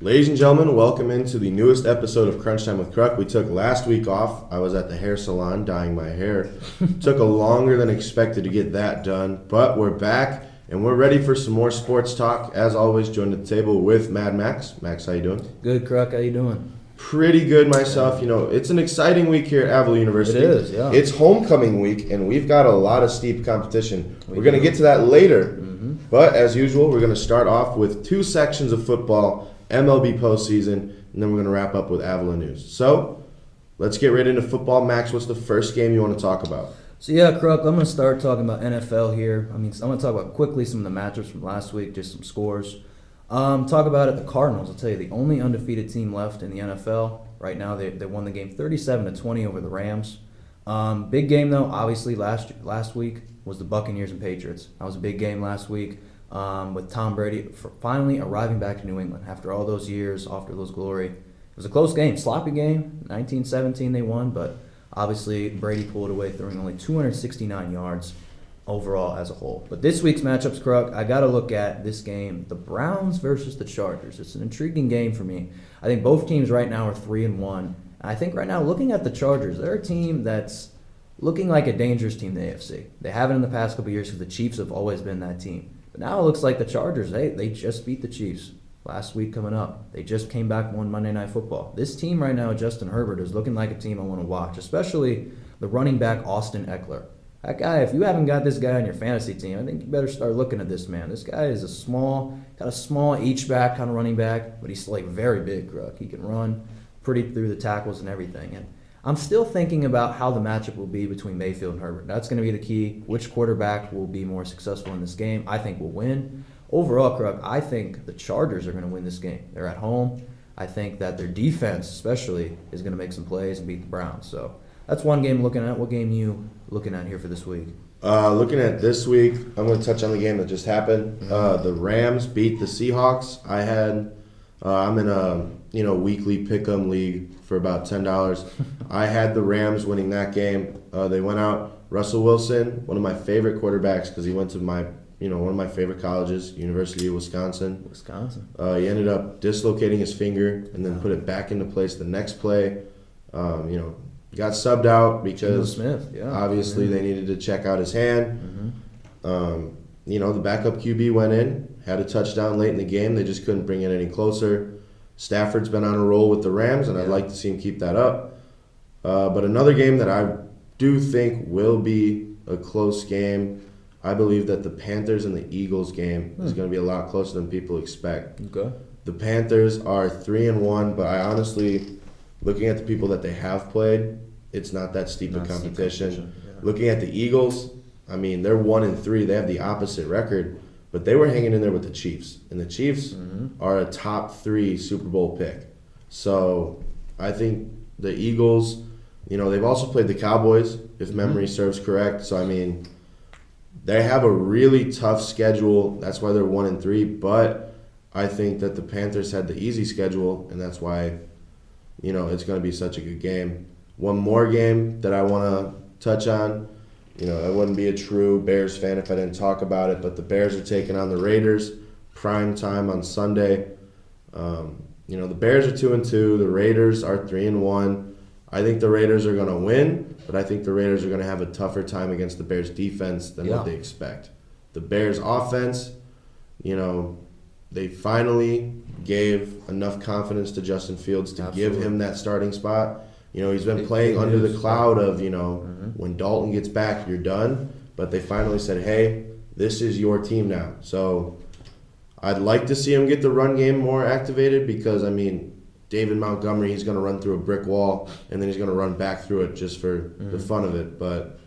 Ladies and gentlemen, welcome into the newest episode of Crunch Time with Kruck. We took last week off. I was at the hair salon dyeing my hair. Took a longer than expected to get that done, but we're back and we're ready for some more sports talk. As always, joined at the table with Mad Max. Max, how you doing? Good, Kruck. How you doing? Pretty good myself. You know, it's an exciting week here at Avalon University. It is, yeah. It's homecoming week, and we've got a lot of steep competition. We're going to get to that later, but as usual, we're going to start off with two sections of football, MLB postseason, and then we're going to wrap up with Avalon news. So, let's get right into football. Max, what's the first game you want to talk about? So yeah, Kruck, I'm going to start talking about NFL here. I'm going to talk about quickly some of the matchups from last week, just some scores. Talk about it. The Cardinals, I'll tell you, the only undefeated team left in the NFL right now. They won the game 37-20 over the Rams. Big game though, obviously last week was the Buccaneers and Patriots. That was a big game last week with Tom Brady finally arriving back to New England after all those years, after those glory. It was a close game, sloppy game. 19-17 they won, but obviously Brady pulled away, throwing only 269 yards overall as a whole. But this week's matchups, Kruk, I got to look at this game, the Browns versus the Chargers. It's an intriguing game for me. I think both teams right now are 3-1. I think right now, looking at the Chargers, they're a team that's looking like a dangerous team in the AFC. They haven't in the past couple of years because the Chiefs have always been that team. But now it looks like the Chargers, they just beat the Chiefs last week coming up. They just came back and won Monday Night Football. This team right now, Justin Herbert, is looking like a team I want to watch, especially the running back Austin Eckler. That guy, if you haven't got this guy on your fantasy team, I think you better start looking at this man. This guy is got a small H-back kind of running back, but he's like very big, Kruk. He can run pretty through the tackles and everything. And I'm still thinking about how the matchup will be between Mayfield and Herbert. That's going to be the key. Which quarterback will be more successful in this game, I think will win. Overall, Kruk, I think the Chargers are going to win this game. They're at home. I think that their defense especially is going to make some plays and beat the Browns. So that's one game I'm looking at. What game are you looking at here for this week? Looking at this week, I'm going to touch on the game that just happened. The Rams beat the Seahawks. I'm in a weekly pick'em league for about $10. I had the Rams winning that game. They went out. Russell Wilson, one of my favorite quarterbacks because he went to one of my favorite colleges, University of Wisconsin. He ended up dislocating his finger and then put it back into place the next play. Got subbed out because obviously they needed to check out his hand. The backup QB went in, had a touchdown late in the game. They just couldn't bring it any closer. Stafford's been on a roll with the Rams, and I'd like to see him keep that up. But another game that I do think will be a close game, I believe that the Panthers and the Eagles game is going to be a lot closer than people expect. Okay. The Panthers are 3-1, but I honestly, looking at the people that they have played, it's not that steep a competition. Yeah. Looking at the Eagles, I mean, they're 1-3. They have the opposite record, but they were hanging in there with the Chiefs. And the Chiefs are a top 3 Super Bowl pick. So I think the Eagles, they've also played the Cowboys, if memory serves correct. So, I mean, they have a really tough schedule. That's why they're 1-3. But I think that the Panthers had the easy schedule, and that's why it's going to be such a good game. One more game that I want to touch on. I wouldn't be a true Bears fan if I didn't talk about it, but the Bears are taking on the Raiders, prime time on Sunday. The Bears are 2-2. The Raiders are 3-1. I think the Raiders are going to win, but I think the Raiders are going to have a tougher time against the Bears' defense than what they expect. The Bears' offense, they finally gave enough confidence to Justin Fields to give him that starting spot. He's been playing under the cloud of, when Dalton gets back, you're done. But they finally said, hey, this is your team now. So I'd like to see him get the run game more activated because, David Montgomery, he's going to run through a brick wall, and then he's going to run back through it just for the fun of it. But,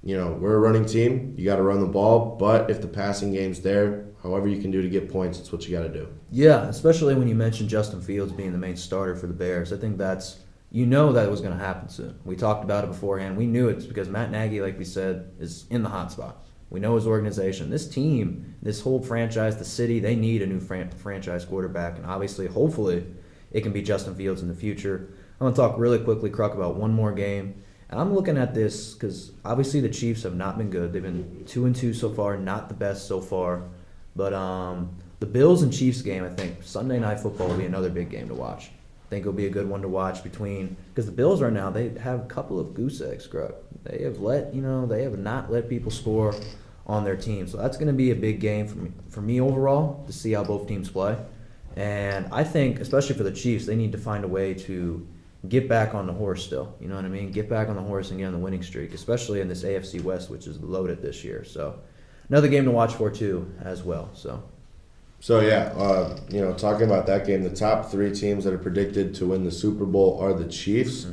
we're a running team. You got to run the ball. But if the passing game's there, however you can do to get points, it's what you got to do. Yeah, especially when you mentioned Justin Fields being the main starter for the Bears. I think that was going to happen soon. We talked about it beforehand. We knew it because Matt Nagy, like we said, is in the hot spot. We know his organization. This team, this whole franchise, the city, they need a new franchise quarterback. And obviously, hopefully, it can be Justin Fields in the future. I'm going to talk really quickly, Kruk, about one more game. And I'm looking at this because obviously the Chiefs have not been good. They've been 2-2 so far, not the best so far. But The Bills and Chiefs game, I think Sunday Night Football will be another big game to watch. I think it'll be a good one to watch because the Bills right now, they have a couple of goose eggs, Kruck. They have not let people score on their team. So that's going to be a big game for me overall to see how both teams play. And I think, especially for the Chiefs, they need to find a way to get back on the horse still. You know what I mean? Get back on the horse and get on the winning streak, especially in this AFC West, which is loaded this year. So another game to watch for, too, as well. So yeah, talking about that game, the top 3 teams that are predicted to win the Super Bowl are the Chiefs,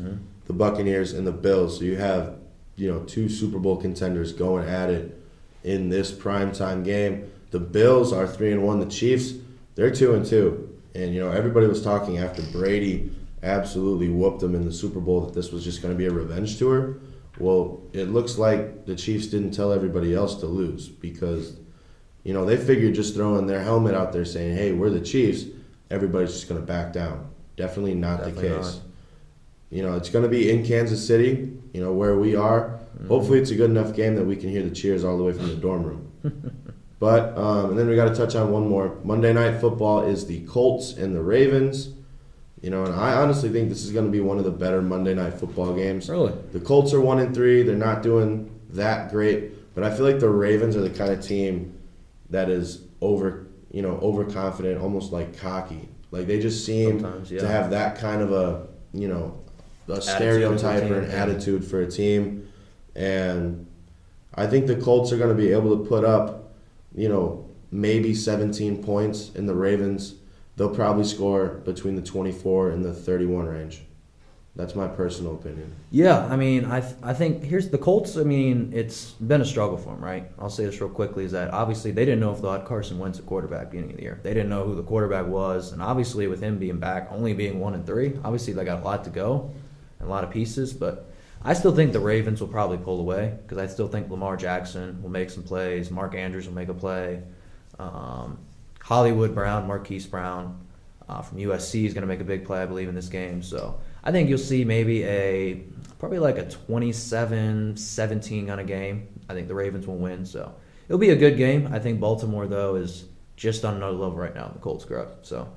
the Buccaneers, and the Bills. So you have, 2 Super Bowl contenders going at it in this primetime game. The Bills are 3-1. The Chiefs, they're 2-2. And, everybody was talking after Brady absolutely whooped them in the Super Bowl that this was just going to be a revenge tour. Well, it looks like the Chiefs didn't tell everybody else to lose because, they figured just throwing their helmet out there saying, hey, we're the Chiefs, everybody's just going to back down. Definitely not the case. Not. It's going to be in Kansas City, where we are. Hopefully it's a good enough game that we can hear the cheers all the way from the dorm room. But, and then we got to touch on one more. Monday Night Football is the Colts and the Ravens. And I honestly think this is going to be one of the better Monday Night Football games. Really? The Colts are 1-3. They're not doing that great. But I feel like the Ravens are the kind of team that is overconfident, almost like cocky. Like they just seem to have that kind of a stereotype or an attitude for a team. And I think the Colts are going to be able to put up, maybe 17 points, and the Ravens, they'll probably score between the 24 and the 31 range. That's my personal opinion. Yeah, I think here's the Colts. It's been a struggle for them, right? I'll say this real quickly, is that obviously they didn't know if they had Carson Wentz at quarterback at the beginning of the year. They didn't know who the quarterback was, and obviously with him being back, only being 1-3, obviously they got a lot to go and a lot of pieces, but I still think the Ravens will probably pull away because I still think Lamar Jackson will make some plays. Mark Andrews will make a play. Hollywood Brown, Marquise Brown from USC is going to make a big play, I believe, in this game. So I think you'll see maybe probably like a 27-17 kind of game. I think the Ravens will win. So it'll be a good game. I think Baltimore, though, is just on another level right now in the Colts grab. So.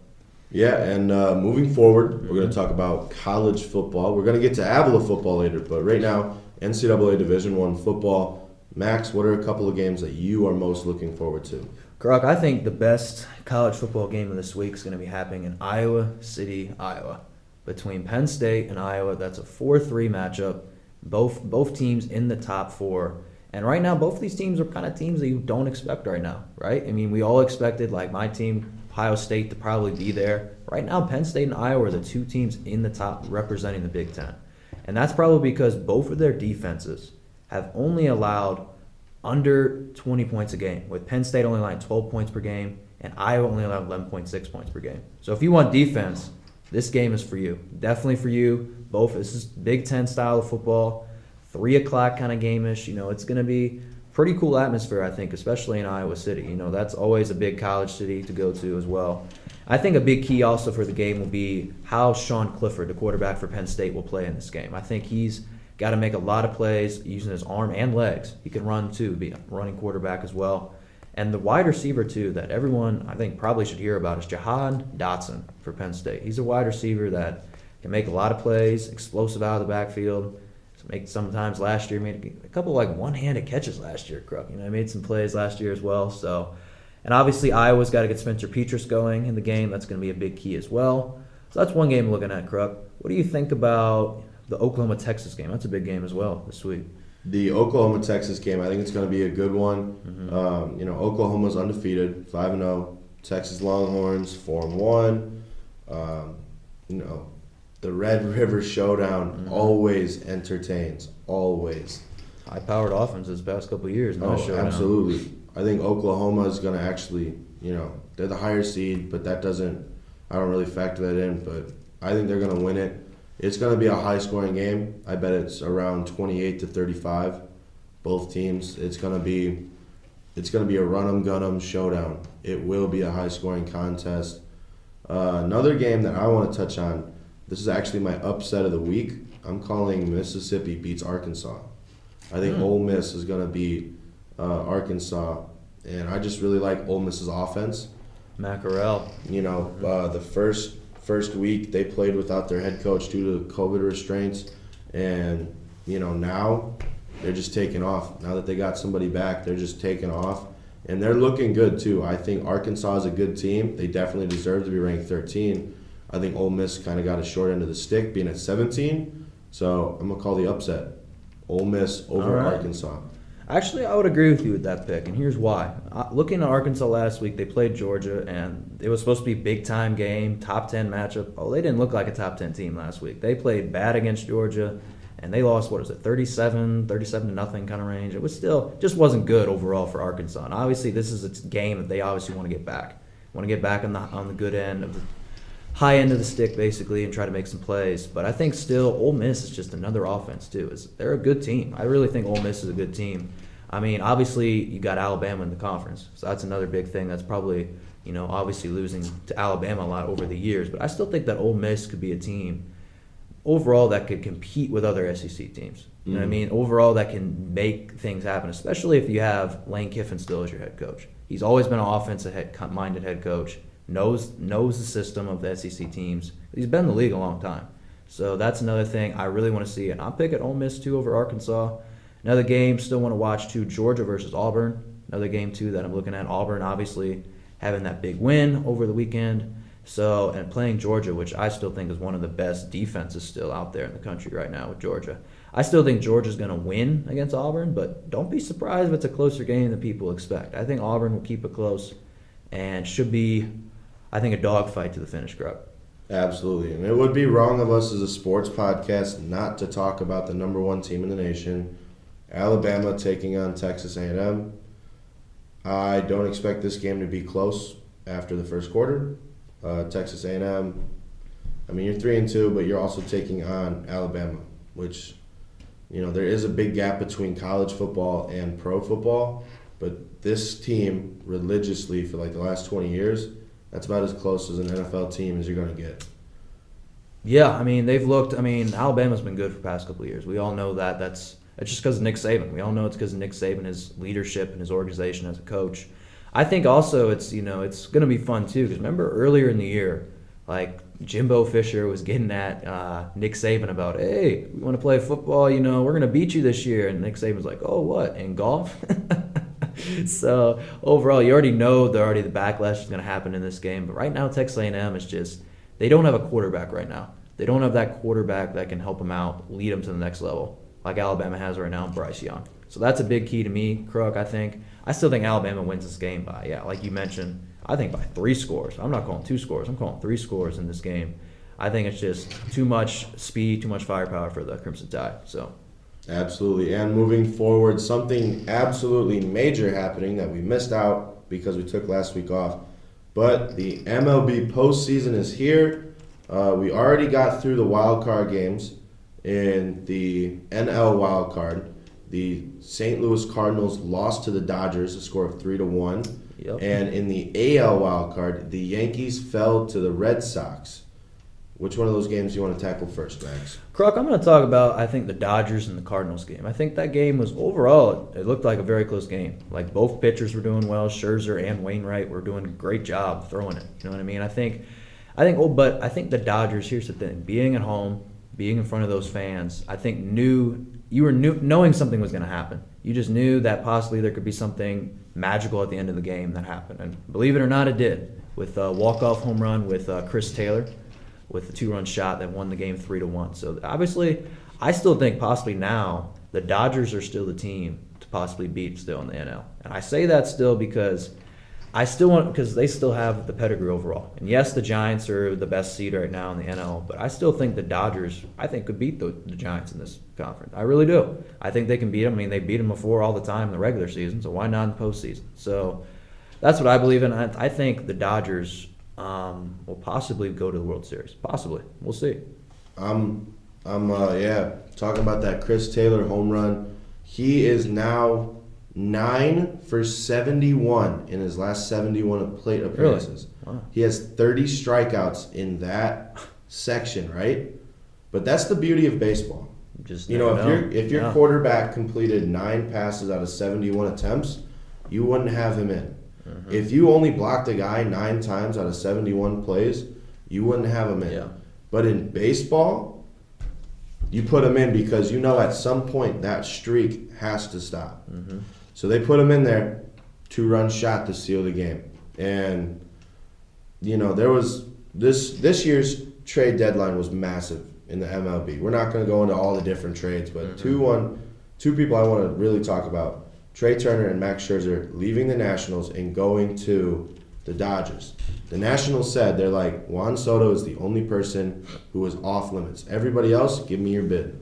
Yeah, and moving forward, we're going to talk about college football. We're going to get to Avalon football later, but right now, NCAA Division I football. Max, what are a couple of games that you are most looking forward to? Kruck, I think the best college football game of this week is going to be happening in Iowa City, Iowa. Between Penn State and Iowa, that's a 4-3 matchup. Both teams in the top 4. And right now, both of these teams are kind of teams that you don't expect right now, right? We all expected, like my team, Ohio State, to probably be there. Right now, Penn State and Iowa are the 2 teams in the top representing the Big Ten. And that's probably because both of their defenses have only allowed under 20 points a game, with Penn State only allowing 12 points per game and Iowa only allowing 11.6 points per game. So if you want defense, this game is for you. Definitely for you. This is Big Ten style of football, 3 o'clock kind of game-ish. It's going to be pretty cool atmosphere, I think, especially in Iowa City. That's always a big college city to go to as well. I think a big key also for the game will be how Sean Clifford, the quarterback for Penn State, will play in this game. I think he's got to make a lot of plays using his arm and legs. He can run, too, be a running quarterback as well. And the wide receiver, too, that everyone, I think, probably should hear about is Jihad Dotson for Penn State. He's a wide receiver that can make a lot of plays, explosive out of the backfield. Sometimes last year, made a couple one-handed catches last year, Kruck. Made some plays last year as well. So, and obviously Iowa's got to get Spencer Petras going in the game. That's going to be a big key as well. So that's one game looking at, Kruck. What do you think about the Oklahoma-Texas game? That's a big game as well this week. The Oklahoma-Texas game, I think it's going to be a good one. Mm-hmm. Oklahoma's undefeated, 5-0. Texas Longhorns, 4-1. The Red River Showdown always entertains, always. High-powered offense this past couple of years. Absolutely. I think Oklahoma is going to actually, they're the higher seed, but I don't really factor that in, but I think they're going to win it. It's going to be a high-scoring game. I bet it's around 28-35. Both teams. It's going to be a run-em-gun-em showdown. It will be a high-scoring contest. Another game that I want to touch on. This is actually my upset of the week. I'm calling Mississippi beats Arkansas. I think Ole Miss is going to beat Arkansas, and I just really like Ole Miss's offense. Mackerel. The first week they played without their head coach due to COVID restraints, and now they're just taking off. Now that they got somebody back, they're just taking off, and they're looking good too. I think Arkansas is a good team. They definitely deserve to be ranked 13. I think Ole Miss kind of got a short end of the stick being at 17, so I'm gonna call the upset. Ole Miss over Arkansas. Actually, I would agree with you with that pick, and here's why. Looking at Arkansas last week, they played Georgia, and it was supposed to be a big-time game, top 10 matchup. Oh, they didn't look like a top 10 team last week. They played bad against Georgia, and they lost, 37 to nothing kind of range. It was still, just wasn't good overall for Arkansas. And obviously, this is a game that they obviously want to get back. Want to get back on the good end of the high end of the stick, basically, and try to make some plays. But I think still Ole Miss is just another offense, too. They're a good team. I really think Ole Miss is a good team. I mean, obviously, you got Alabama in the conference. So that's another big thing that's probably, obviously losing to Alabama a lot over the years. But I still think that Ole Miss could be a team overall that could compete with other SEC teams. You know what I mean? Overall, that can make things happen, especially if you have Lane Kiffin still as your head coach. He's always been an offensive-minded head coach. Knows the system of the SEC teams. He's been in the league a long time. So that's another thing I really want to see. And I'm picking Ole Miss, too, over Arkansas. Another game still want to watch, too, Georgia versus Auburn. Another game, too, that I'm looking at. Auburn, obviously, having that big win over the weekend. So, and playing Georgia, which I still think is one of the best defenses still out there in the country right now with Georgia. I still think Georgia's going to win against Auburn, but don't be surprised if it's a closer game than people expect. I think Auburn will keep it close and should be, I think, a dogfight to the finish, Kruck. Absolutely. And it would be wrong of us as a sports podcast not to talk about the number one team in the nation, Alabama taking on Texas A&M. I don't expect this game to be close after the first quarter. Texas A&M, you're 3-2, but you're also taking on Alabama, which, there is a big gap between college football and pro football. But this team, religiously for the last 20 years, that's about as close as an NFL team as you're going to get. Yeah, they've looked. Alabama's been good for the past couple of years. We all know that. It's just because of Nick Saban. We all know it's because of Nick Saban, his leadership, and his organization as a coach. I think also it's going to be fun too, because remember earlier in the year, Jimbo Fisher was getting at Nick Saban about, hey, we want to play football, we're going to beat you this year. And Nick Saban's like, oh, what, in golf? So overall, you already know the backlash is going to happen in this game. But right now, Texas A&M is just, they don't have a quarterback right now. They don't have that quarterback that can help them out, lead them to the next level, like Alabama has right now, Bryce Young. So that's a big key to me, Kruk, I think. I still think Alabama wins this game by, like you mentioned, I think by 3 scores. I'm not calling 2 scores. I'm calling 3 scores in this game. I think it's just too much speed, too much firepower for the Crimson Tide. So, absolutely. And moving forward, something absolutely major happening that we missed out because we took last week off. But the MLB postseason is here. We already got through the wild card games. In the NL wild card, the St. Louis Cardinals lost to the Dodgers a score of 3-1. Yep. And in the AL wild card, the Yankees fell to the Red Sox. Which one of those games do you want to tackle first, Max? Kruk, I'm going to talk about, I think, the Dodgers and the Cardinals game. I think that game was, overall, it looked like a very close game. Both pitchers were doing well. Scherzer and Wainwright were doing a great job throwing it. You know what I mean? But I think the Dodgers, here's the thing, being at home, being in front of those fans, I think knowing something was going to happen. You just knew that possibly there could be something magical at the end of the game that happened. And believe it or not, it did. With a walk-off home run with Chris Taylor, with the 2-run shot that won the game 3-1. So obviously, I still think possibly now the Dodgers are still the team to possibly beat still in the NL. And I say that still because because they still have the pedigree overall. And yes, the Giants are the best seed right now in the NL, but I still think the Dodgers, could beat the Giants in this conference. I really do. I think they can beat them. They beat them before all the time in the regular season, so why not in the postseason? So that's what I believe in. I think the Dodgers will possibly go to the World Series. Possibly. We'll see. I'm talking about that Chris Taylor home run. He is now 9 for 71 in his last 71 plate appearances. Really? Wow. He has 30 strikeouts in that section, right? But that's the beauty of baseball. Just if your quarterback completed 9 passes out of 71 attempts, you wouldn't have him in. Mm-hmm. If you only blocked a guy 9 times out of 71 plays, you wouldn't have him in. Yeah. But in baseball, you put him in because you know at some point that streak has to stop. Mm-hmm. So they put him in there, 2-run shot to seal the game. And, there was this year's trade deadline was massive in the MLB. We're not going to go into all the different trades, but two people I want to really talk about, Trey Turner and Max Scherzer leaving the Nationals and going to the Dodgers. The Nationals said, they're like, Juan Soto is the only person who is off limits. Everybody else, give me your bid.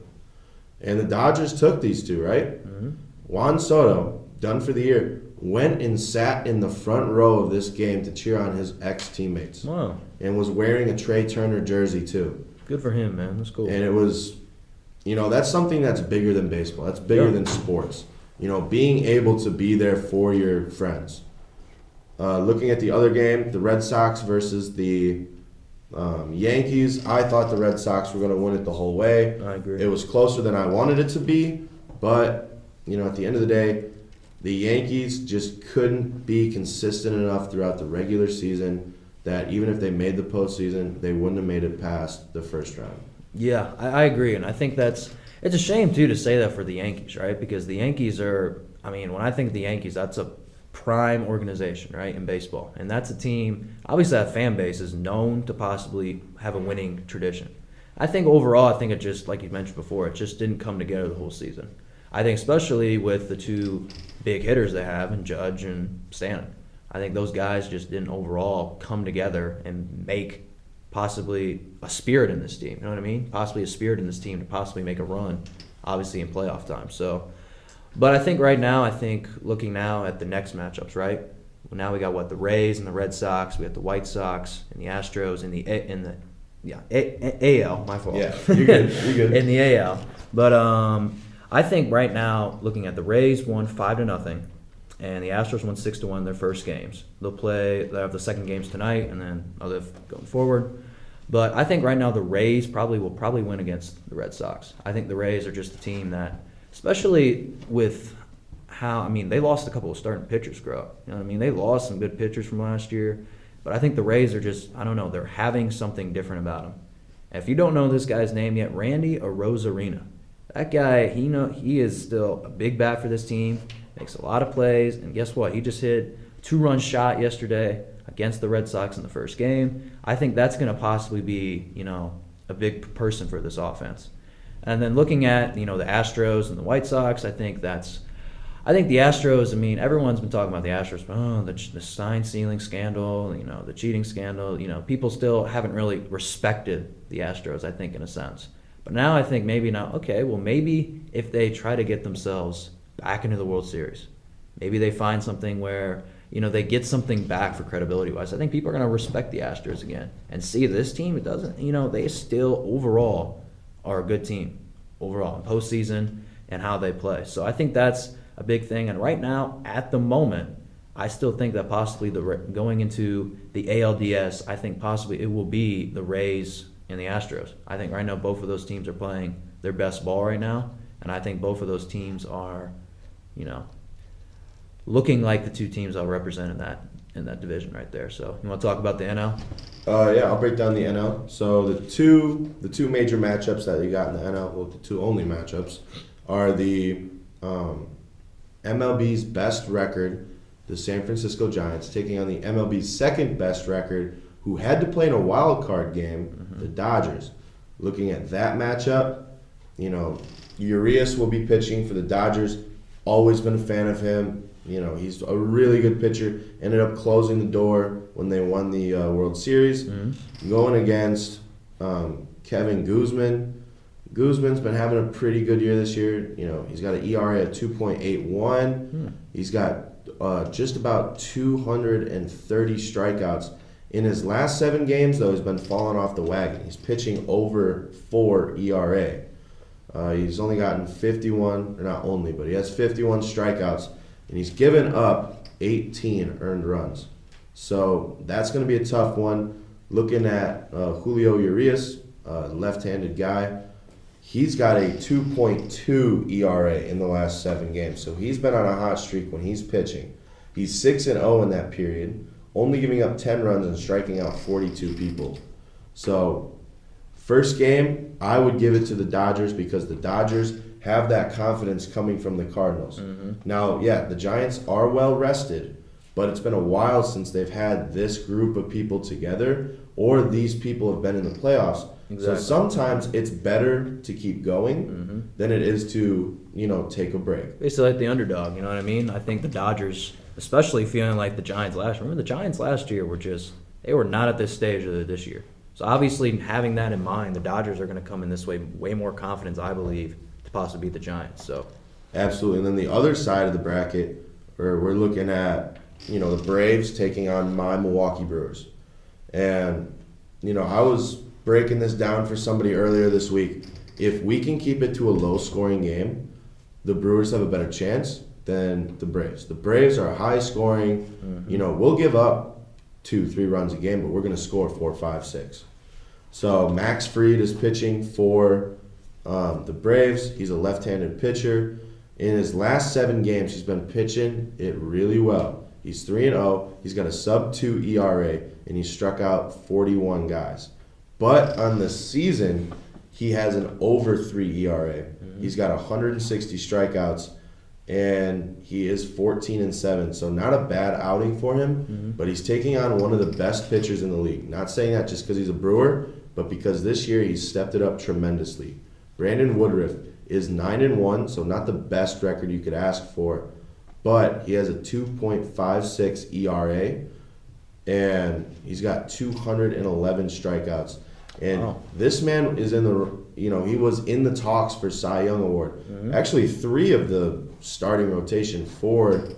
And the Dodgers took these two, right? Mm-hmm. Juan Soto, done for the year, went and sat in the front row of this game to cheer on his ex-teammates. Wow. And was wearing a Trey Turner jersey, too. Good for him, man. That's cool. And it was, that's something that's bigger than baseball. That's bigger than sports. Being able to be there for your friends. Looking at the other game, the Red Sox versus the Yankees, I thought the Red Sox were going to win it the whole way. I agree. It was closer than I wanted it to be, but, at the end of the day, the Yankees just couldn't be consistent enough throughout the regular season that even if they made the postseason, they wouldn't have made it past the first round. Yeah, I agree, and I think it's a shame, too, to say that for the Yankees, right? Because the Yankees when I think of the Yankees, that's a prime organization, right, in baseball. And that's a team, obviously that fan base is known to possibly have a winning tradition. I think overall, it just, like you mentioned before, it just didn't come together the whole season. I think especially with the two big hitters they have in Judge and Stanton. I think those guys just didn't overall come together and make possibly a spirit in this team. You know what I mean? Possibly a spirit in this team to possibly make a run, obviously in playoff time. So, but I think right now, looking now at the next matchups, right? Well, now we got the Rays and the Red Sox. We have the White Sox and the Astros AL. My fault. Yeah, you're good. You're good. In the AL, but I think right now, looking at the Rays won 5-0, and the Astros won 6-1 their first games. They'll have the second games tonight, and then other going forward. But I think right now the Rays will probably win against the Red Sox. I think the Rays are just a team that, especially with they lost a couple of starting pitchers, You know what I mean? They lost some good pitchers from last year, but I think the Rays are just, I don't know, they're having something different about them. And if you don't know this guy's name yet, Randy Arozarena. That guy, he is still a big bat for this team, makes a lot of plays, and guess what? He just hit a 2-run shot yesterday against the Red Sox in the first game. I think that's going to possibly be, a big person for this offense. And then looking at, the Astros and the White Sox, I think the Astros, everyone's been talking about the Astros, the sign stealing scandal, the cheating scandal, people still haven't really respected the Astros, I think, in a sense. But now I think maybe if they try to get themselves back into the World Series, maybe they find something where, they get something back for credibility-wise. I think people are going to respect the Astros again and see this team. It doesn't, they still overall are a good team overall in postseason and how they play. So I think that's a big thing. And right now, at the moment, I still think that possibly going into the ALDS, I think possibly it will be the Rays and the Astros. I think right now both of those teams are playing their best ball right now, and I think both of those teams are, looking like the two teams I'll represent in that division right there. So you want to talk about the NL? Yeah, I'll break down the NL. So the two major matchups that you got in the NL, well, the two only matchups, are the MLB's best record, the San Francisco Giants, taking on the MLB's second best record, who had to play in a wild card game, the Dodgers. Looking at that matchup, Urias will be pitching for the Dodgers. Always been a fan of him. He's a really good pitcher. Ended up closing the door when they won the World Series. Mm-hmm. Going against Kevin Guzman. Guzman's been having a pretty good year this year. He's got an ERA at 2.81. He's got just about 230 strikeouts. In his last 7 games, though, he's been falling off the wagon. He's pitching over 4 ERA. He's only gotten 51, or not only, but he has 51 strikeouts, and he's given up 18 earned runs. So that's going to be a tough one. Looking at Julio Urias, left-handed guy, he's got a 2.2 ERA in the last 7 games. So he's been on a hot streak when he's pitching. He's 6-0 in that period, only giving up 10 runs and striking out 42 people. So, first game, I would give it to the Dodgers because the Dodgers have that confidence coming from the Cardinals. Now, yeah, the Giants are well rested, but it's been a while since they've had this group of people together or these people have been in the playoffs. Exactly. So sometimes it's better to keep going than it is to, take a break. Basically like the underdog, you know what I mean? I think the Dodgers, especially feeling like the Giants last year. Remember the Giants last year they were not at this stage of this year. So obviously having that in mind, the Dodgers are going to come in this way more confidence, I believe, to possibly beat the Giants. So absolutely. And then the other side of the bracket, we're looking at, the Braves taking on my Milwaukee Brewers. And, I was breaking this down for somebody earlier this week. If we can keep it to a low-scoring game, the Brewers have a better chance than the Braves. The Braves are high-scoring. We'll give up 2-3 runs a game, but we're going to score 4, 5, 6. So Max Fried is pitching for the Braves. He's a left-handed pitcher. In his last 7 games, he's been pitching it really well. He's 3-0. He's got a sub-2 ERA, and he struck out 41 guys. But on the season, he has an over 3 ERA. He's got 160 strikeouts, and he is 14-7. So not a bad outing for him, but he's taking on one of the best pitchers in the league. Not saying that just because he's a Brewer, but because this year he's stepped it up tremendously. Brandon Woodruff is 9-1, so not the best record you could ask for, but he has a 2.56 ERA, and he's got 211 strikeouts. And this man is in he was in the talks for Cy Young Award. Actually, 3 of the starting rotation for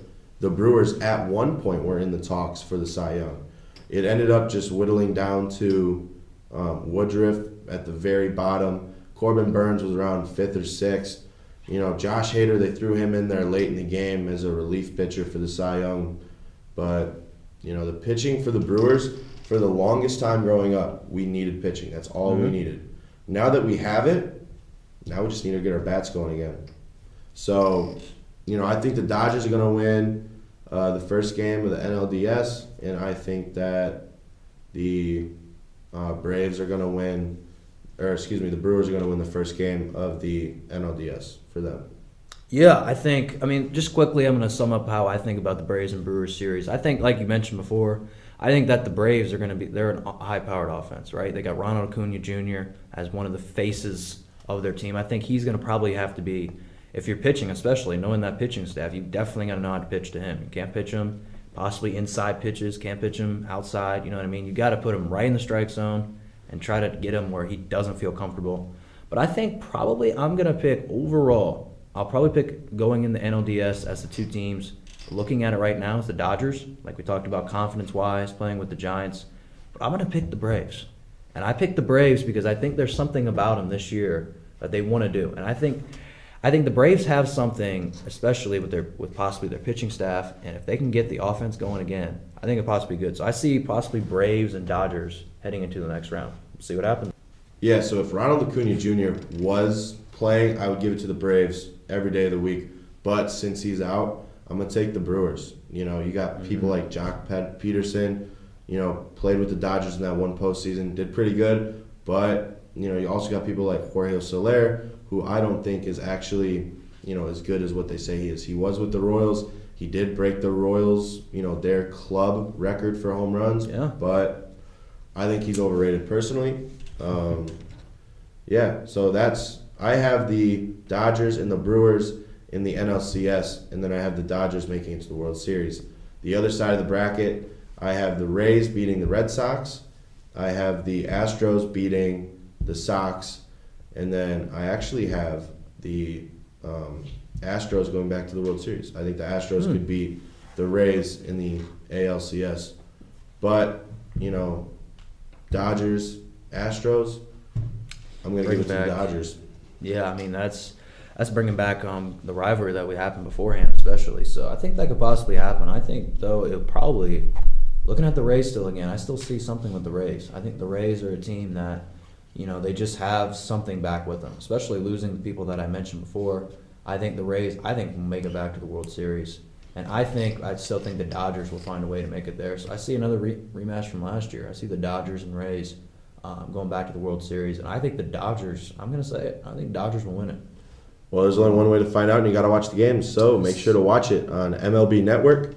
the Brewers at one point were in the talks for the Cy Young. It ended up just whittling down to Woodruff at the very bottom. Corbin Burns was around 5th or 6th. Josh Hader, they threw him in there late in the game as a relief pitcher for the Cy Young. But, the pitching for the Brewers, for the longest time growing up, we needed pitching. That's all we needed. Now that we have it, now we just need to get our bats going again. So, I think the Dodgers are going to win the first game of the NLDS, and I think that the Braves are going to win, the Brewers are going to win the first game of the NLDS for them. Yeah, just quickly, I'm going to sum up how I think about the Braves and Brewers series. I think, like you mentioned before, I think that the Braves they're a high-powered offense, right? They got Ronald Acuna Jr. as one of the faces of their team. I think he's going to probably have to be, if you're pitching, especially knowing that pitching staff, you definitely got to know how to pitch to him. You can't pitch him possibly inside pitches, can't pitch him outside, you know what I mean? You got to put him right in the strike zone and try to get him where he doesn't feel comfortable. But I think probably I'm going to pick overall, I'll probably pick going in the NLDS as the 2 teams. Looking at it right now, it's the Dodgers, like we talked about confidence-wise, playing with the Giants. But I'm going to pick the Braves. And I picked the Braves because I think there's something about them this year that they want to do. And I think the Braves have something, especially with possibly their pitching staff, and if they can get the offense going again, I think it'll possibly be good. So I see possibly Braves and Dodgers heading into the next round. We'll see what happens. Yeah, so if Ronald Acuna Jr. was playing, I would give it to the Braves every day of the week. But since he's out, I'm going to take the Brewers. You got people like Jock Peterson, played with the Dodgers in that one postseason, did pretty good. But, you also got people like Jorge Soler, who I don't think is actually, as good as what they say he is. He was with the Royals. He did break the Royals, their club record for home runs. Yeah. But I think he's overrated personally. So I have the Dodgers and the Brewers in the NLCS, and then I have the Dodgers making it to the World Series. The other side of the bracket, I have the Rays beating the Red Sox. I have the Astros beating the Sox. And then I actually have the Astros going back to the World Series. I think the Astros could beat the Rays in the ALCS. But, Dodgers, Astros, I'm going to give it to the Dodgers. Yeah, that's bringing back the rivalry that we happened beforehand, especially. So I think that could possibly happen. I think, though, it probably, looking at the Rays still again, I still see something with the Rays. I think the Rays are a team that, they just have something back with them, especially losing the people that I mentioned before. I think the Rays, will make it back to the World Series. And I still think the Dodgers will find a way to make it there. So I see another rematch from last year. I see the Dodgers and Rays going back to the World Series. And I think the Dodgers, I'm going to say it, I think Dodgers will win it. Well, there's only one way to find out, and you got to watch the games. So make sure to watch it on MLB Network,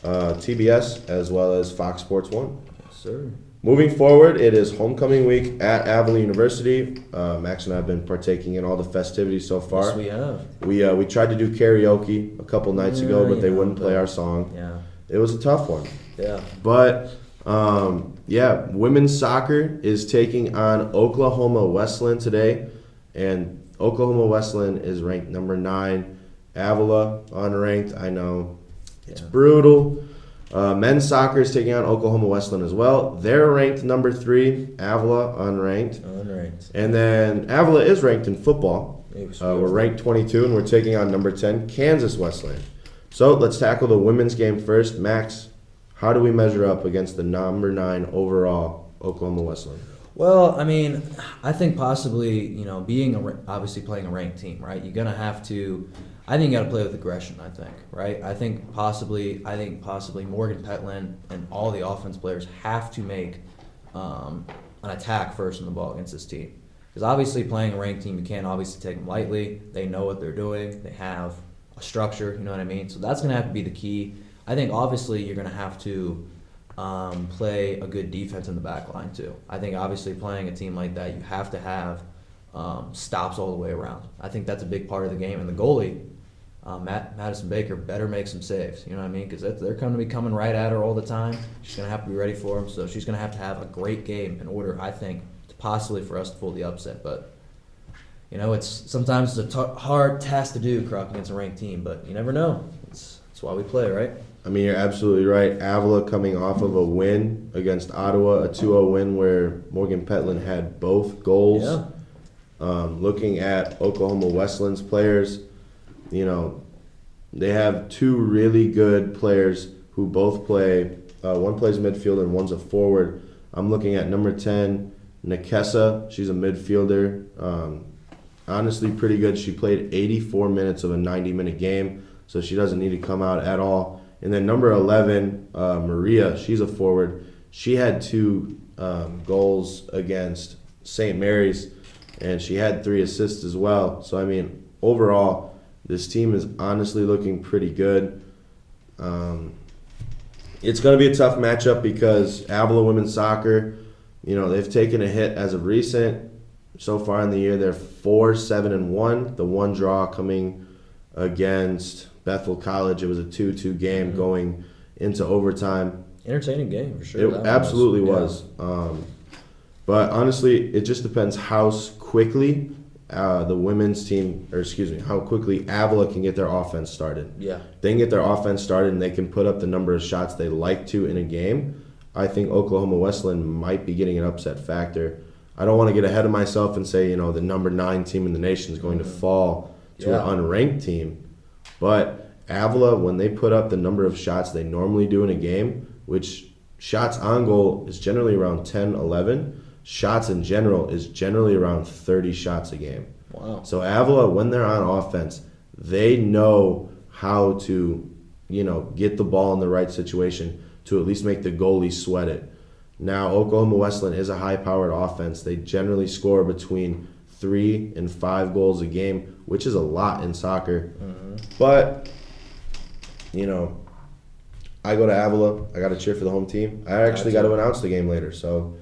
TBS, as well as Fox Sports 1. Yes, sir. Moving forward, it is homecoming week at Avalon University. Max and I have been partaking in all the festivities so far. Yes, we have. We tried to do karaoke a couple nights ago, but they wouldn't play our song. Yeah. It was a tough one. Yeah. But, women's soccer is taking on Oklahoma Wesleyan today. And Oklahoma Wesleyan is ranked number 9. Avila unranked. I know. It's brutal. Men's soccer is taking on Oklahoma Wesleyan as well. They're ranked number 3. Avila unranked. And then Avila is ranked in football. We're ranked 22, and we're taking on number 10, Kansas Wesleyan. So let's tackle the women's game first. Max, how do we measure up against the number 9 overall Oklahoma Wesleyan? Well, I mean, I think possibly, obviously playing a ranked team, right? You're gonna have to. I think you got to play with aggression. I think, right? I think possibly Morgan Petlin and all the offense players have to make an attack first in the ball against this team. Because obviously, playing a ranked team, you can't obviously take them lightly. They know what they're doing. They have a structure. You know what I mean? So that's going to have to be the key. I think obviously you're going to have to play a good defense in the back line too. I think obviously playing a team like that, you have to have stops all the way around. I think that's a big part of the game. And the goalie, Madison Baker, better make some saves. You know what I mean? Because they're going to be coming right at her all the time. She's going to have to be ready for them. So she's going to have a great game in order, I think, to possibly for us to pull the upset. But sometimes it's a hard task to do, Kruck, against a ranked team. But you never know. That's why we play, right? I mean, you're absolutely right. Avila coming off of a win against Ottawa, a 2-0 win where Morgan Petlin had both goals. Yeah. Looking at Oklahoma Wesleyan's players, they have 2 really good players who both play. One plays midfield and one's a forward. I'm looking at number 10, Nakesa. She's a midfielder. Honestly, pretty good. She played 84 minutes of a 90-minute game, so she doesn't need to come out at all. And then number 11, Maria, she's a forward. She had 2 goals against St. Mary's, and she had 3 assists as well. So, I mean, overall, this team is honestly looking pretty good. It's going to be a tough matchup because Avila women's soccer, they've taken a hit as of recent. So far in the year, they're 4-7-1. The one draw coming against Bethel College. It was a 2-2 game going into overtime. Entertaining game for sure. It absolutely was. But honestly, it just depends how quickly the women's team, how quickly Avila can get their offense started. Yeah. They can get their offense started and they can put up the number of shots they like to in a game. I think Oklahoma Wesleyan might be getting an upset factor. I don't want to get ahead of myself and say, the number 9 team in the nation is going to fall to an unranked team. But Avila, when they put up the number of shots they normally do in a game, which shots on goal is generally around 10, 11, shots in general is generally around 30 shots a game. Wow. So Avila, when they're on offense, they know how to, get the ball in the right situation to at least make the goalie sweat it. Now, Oklahoma Wesleyan is a high-powered offense. They generally score between 3 and 5 goals a game, which is a lot in soccer. Mm-hmm. But, I go to Avila. I got to cheer for the home team. I actually got to announce the game later, so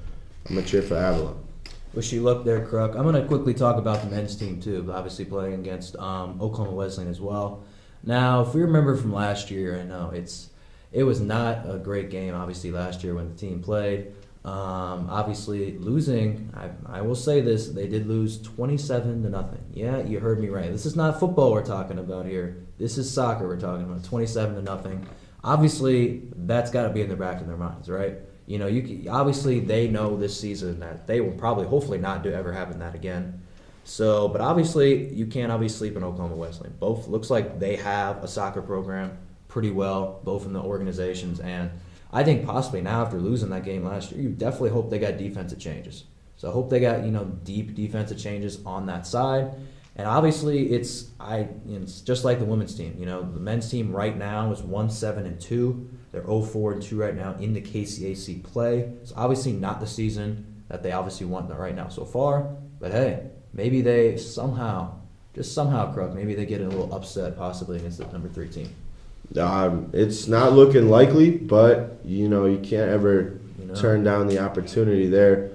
I'm going to cheer for Avila. Wish you luck there, Kruck. I'm going to quickly talk about the men's team, too, obviously playing against Oklahoma Wesleyan as well. Now, if we remember from last year, I know it was not a great game, obviously, last year when the team played. Obviously, losing, I will say this, they did lose 27-0. Yeah, you heard me right. This is not football we're talking about here. This is soccer we're talking about, 27-0. Obviously, that's got to be in the back of their minds, right? Obviously, they know this season that they will probably, hopefully, not ever having that again. So, but obviously, you can't sleep in Oklahoma Wesleyan. Both looks like they have a soccer program pretty well, both in the organizations, and I think possibly now after losing that game last year, you definitely hope they got defensive changes. So I hope they got deep defensive changes on that side, And obviously, it's just like the women's team. You know, the men's team right now is 1-7-2. They're 0-4-2 right now in the KCAC play. It's obviously not the season that they obviously want right now so far. But hey, maybe they somehow, Kruck, maybe they get a little upset possibly against the number 3 team. It's not looking likely, but you can't ever turn down the opportunity there.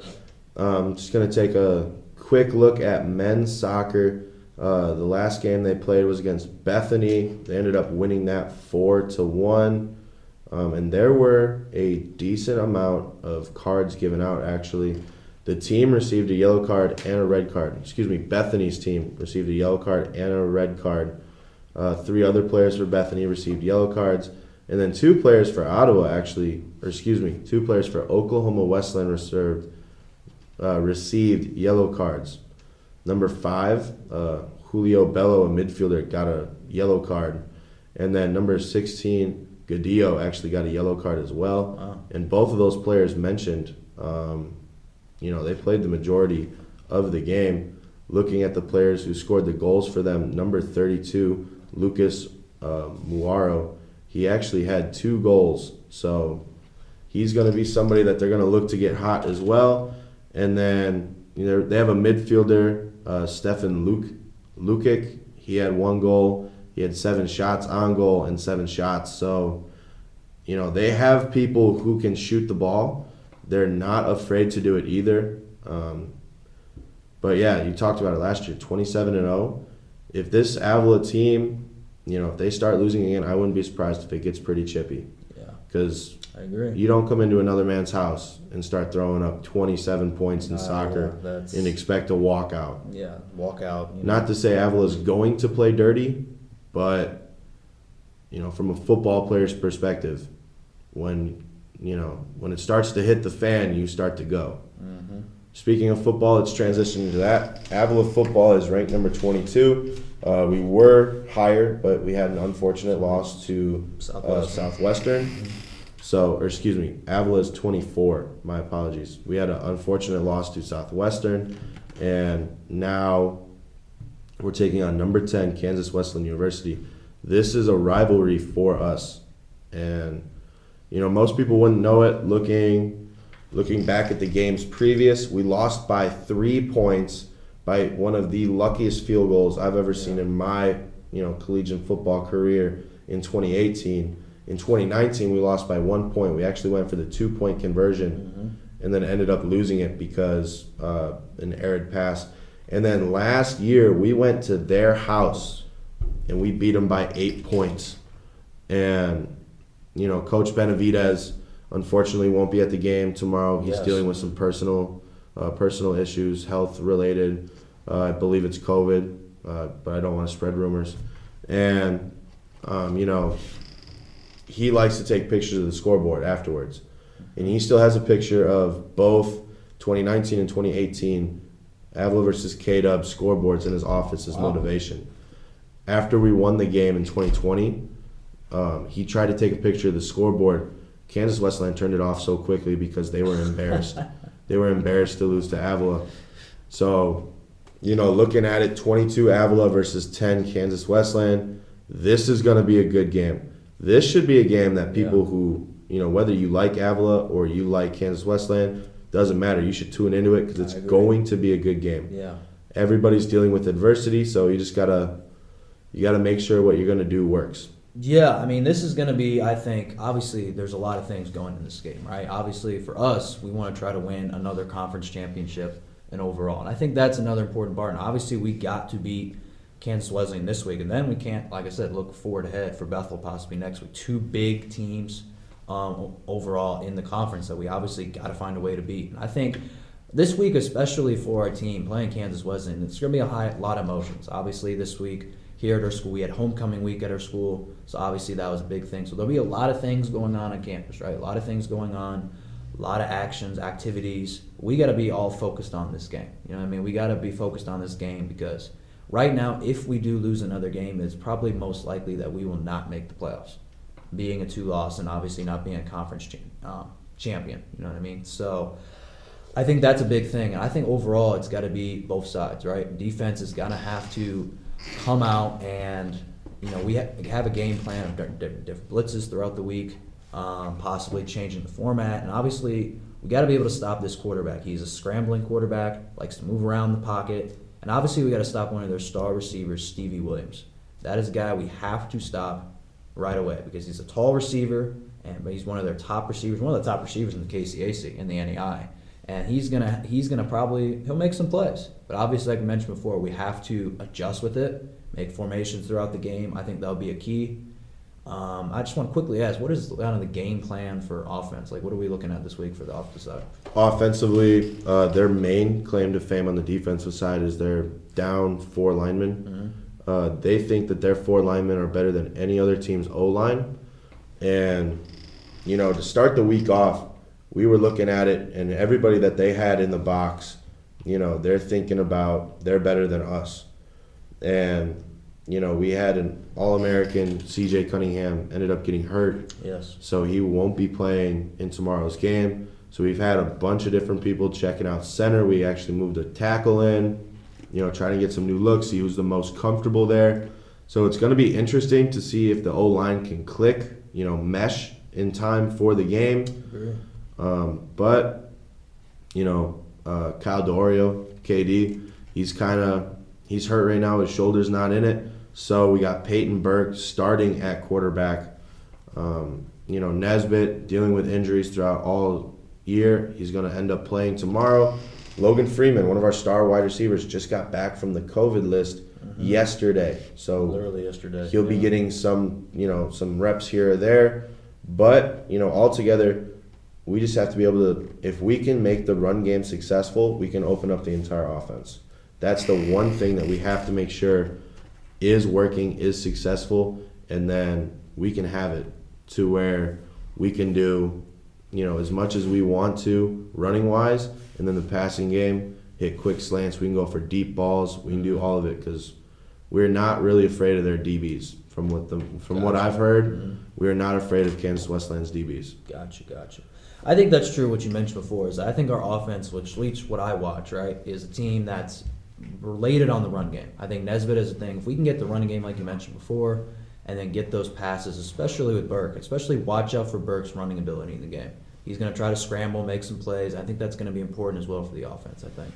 Just gonna take a quick look at men's soccer. The last game they played was against Bethany. They ended up winning that 4-1. And there were a decent amount of cards given out, actually. The team received a yellow card and a red card. Bethany's team received a yellow card and a red card. 3 other players for Bethany received yellow cards. And then 2 players for Ottawa, 2 players for Oklahoma Westland received yellow cards. Number 5, Julio Bello, a midfielder, got a yellow card. And then number 16, Gadillo, actually got a yellow card as well. Wow. And both of those players mentioned, they played the majority of the game. Looking at the players who scored the goals for them, number 32, Lucas Muaro, he actually had 2 goals. So he's going to be somebody that they're going to look to get hot as well. And then they have a midfielder, Stefan Lukic. He had 1 goal. He had 7 shots on goal and 7 shots. So, they have people who can shoot the ball. They're not afraid to do it either. But yeah, you talked about it last year, 27-0. If this Avila team, if they start losing again, I wouldn't be surprised if it gets pretty chippy. Yeah. Because I agree. You don't come into another man's house and start throwing up 27 points in soccer and expect a walkout. Yeah, walkout. Not to say Avila's going to play dirty, but from a football player's perspective, when it starts to hit the fan, you start to go. Mm-hmm. Speaking of football, let's transition into that. Avila football is ranked number 22. We were higher, but we had an unfortunate loss to Southwestern. Avila is 24. My apologies. We had an unfortunate loss to Southwestern, and now we're taking on number 10, Kansas Wesleyan University. This is a rivalry for us, and most people wouldn't know it. Looking back at the games previous, we lost by 3 points by one of the luckiest field goals I've ever seen in my collegiate football career in 2018. In 2019, we lost by 1 point. We actually went for the 2-point conversion and then ended up losing it because an errant pass. And then last year, we went to their house and we beat them by 8 points. And, Coach Benavidez, unfortunately, won't be at the game tomorrow. He's dealing with some personal issues, health-related. I believe it's COVID, but I don't want to spread rumors. And, he likes to take pictures of the scoreboard afterwards. And he still has a picture of both 2019 and 2018 Avila versus K-Dub scoreboards in his office as motivation. After we won the game in 2020, he tried to take a picture of the scoreboard. Kansas Wesleyan turned it off so quickly because they were embarrassed. They were embarrassed to lose to Avila. So, looking at it, 22 Avila versus 10 Kansas Wesleyan, this is going to be a good game. This should be a game that people who, whether you like Avila or you like Kansas Wesleyan, doesn't matter. You should tune into it because it's going to be a good game. Yeah. Everybody's dealing with adversity, so you just gotta make sure what you're gonna do works. Yeah, this is going to be, I think, obviously there's a lot of things going in this game, right? Obviously for us, we want to try to win another conference championship and overall. And I think that's another important part. And obviously we got to beat Kansas Wesleyan this week. And then we can't, like I said, look forward ahead for Bethel possibly next week. 2 big teams overall in the conference that we obviously got to find a way to beat. And I think this week, especially for our team playing Kansas Wesleyan, it's going to be a lot of emotions. Obviously this week, here at our school, we had homecoming week at our school, so obviously that was a big thing. So there'll be a lot of things going on campus, right? A lot of things going on, a lot of actions, activities. We got to be all focused on this game. We got to be focused on this game because right now, if we do lose another game, it's probably most likely that we will not make the playoffs, being a 2-loss and obviously not being a conference champion. You know what I mean? So I think that's a big thing. And I think overall it's got to be both sides, right? Defense is going to have to come out and, we have a game plan of different blitzes throughout the week, possibly changing the format. And obviously we got to be able to stop this quarterback. He's a scrambling quarterback, likes to move around the pocket. And obviously we got to stop one of their star receivers, Stevie Williams. That is a guy we have to stop right away because he's a tall receiver, but he's one of their top receivers, one of the top receivers in the KCAC, in the NEI. And he's gonna probably, he'll make some plays. But obviously, like I mentioned before, we have to adjust with it, make formations throughout the game. I think that'll be a key. I just want to quickly ask, what is kind of the game plan for offense? Like, what are we looking at this week for the offensive side? Offensively, their main claim to fame on the defensive side is they're down 4 linemen. Mm-hmm. They think that their 4 linemen are better than any other team's O-line. And, to start the week off, we were looking at it, and everybody that they had in the box, they're thinking about they're better than us. And, we had an All-American, C.J. Cunningham, ended up getting hurt. Yes. So he won't be playing in tomorrow's game. So we've had a bunch of different people checking out center. We actually moved a tackle in, trying to get some new looks, see who's the most comfortable there. So it's going to be interesting to see if the O-line can click, mesh in time for the game. Sure. But Kyle Dorio, KD, he's hurt right now. His shoulder's not in it. So we got Peyton Burke starting at quarterback. Nesbitt dealing with injuries throughout all year. He's going to end up playing tomorrow. Logan Freeman, one of our star wide receivers, just got back from the COVID list yesterday. So literally yesterday. He'll be getting some reps here or there. But, altogether, we just have to be able to, if we can make the run game successful, we can open up the entire offense. That's the one thing that we have to make sure is working, is successful, and then we can have it to where we can do, as much as we want to running-wise, and then the passing game, hit quick slants, we can go for deep balls, we can do all of it because we're not really afraid of their DBs. From what I've heard, we're not afraid of Kansas Westland's DBs. Gotcha. I think that's true. What you mentioned before is I think our offense, which leads what I watch, right, is a team that's related on the run game. I think Nesbitt is a thing. If we can get the running game like you mentioned before, and then get those passes, especially with Burke, especially watch out for Burke's running ability in the game. He's going to try to scramble, make some plays. I think that's going to be important as well for the offense, I think.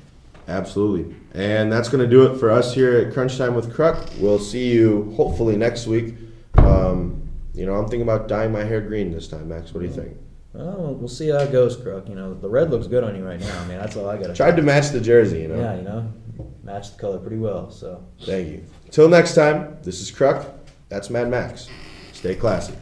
Absolutely. And that's going to do it for us here at Crunch Time with Kruck. We'll see you hopefully next week. I'm thinking about dyeing my hair green this time, Max. What do you think? Well, we'll see how it goes, Kruck. The red looks good on you right now. I mean, that's all I got to Tried to match the jersey, Yeah, match the color pretty well. So. Thank you. Till next time, this is Kruck. That's Mad Max. Stay classy.